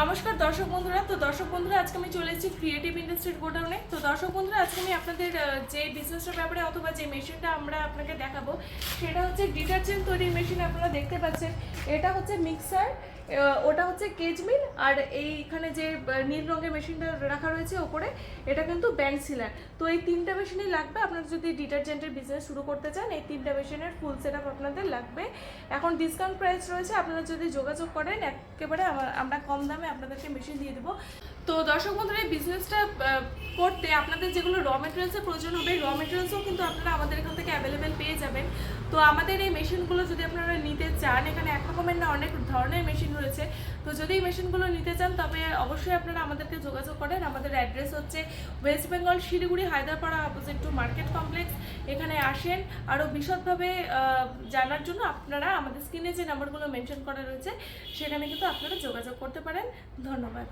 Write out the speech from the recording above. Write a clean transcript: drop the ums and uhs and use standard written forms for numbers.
নমস্কার দর্শক বন্ধুরা। তো দর্শক বন্ধুরা, আজকে আমি চলে এসেছি ক্রিয়েটিভ ইন্ডাস্ট্রির গোডাউনে। তো দর্শক বন্ধুরা, আজকে আমি আপনাদের যে বিজনেসটার ব্যাপারে অথবা যে মেশিনটা আমরা আপনাকে দেখাবো সেটা হচ্ছে ডিটারজেন্ট তৈরির মেশিন। আপনারা দেখতে পাচ্ছেন এটা হচ্ছে মিক্সার, ওটা হচ্ছে কেজ মিল, আর এইখানে যে নীল রঙের মেশিনটা রাখা রয়েছে ওপরে এটা কিন্তু ব্যান্ড সিলার। তো এই তিনটা মেশিনই লাগবে আপনারা যদি ডিটারজেন্টের বিজনেস শুরু করতে চান। এই তিনটা মেশিনের ফুল সেট আপ আপনাদের লাগবে। এখন ডিসকাউন্ট প্রাইস রয়েছে, আপনারা যদি যোগাযোগ করেন একেবারে আমরা কম দামে আপনাদেরকে মেশিন দিয়ে দেবো। তো দর্শক বন্ধুরা, এই বিজনেসটা করতে আপনাদের যেগুলো র মেটেরিয়ালসের প্রয়োজন হবে, র মেটেরিয়ালসও কিন্তু আপনারা আমাদের এখান থেকে অ্যাভেলেবেল পেয়ে যাবেন। তো আমাদের এই মেশিনগুলো যদি আপনারা নিতে চান, এখানে এক রকমের না অনেক ধরনের মেশিন রয়েছে। তো যদি এই মেশিনগুলো নিতে চান তবে অবশ্যই আপনারা আমাদেরকে যোগাযোগ করেন। আমাদের অ্যাড্রেস হচ্ছে West Bengal, Siliguri, Haidrapara, opposite to market complex. এখানে আসেন। আরও বিশদভাবে জানার জন্য আপনারা আমাদের স্ক্রিনে যে নাম্বারগুলো মেনশন করা রয়েছে সেখানে কিন্তু আপনারা যোগাযোগ করতে পারেন। ধন্যবাদ।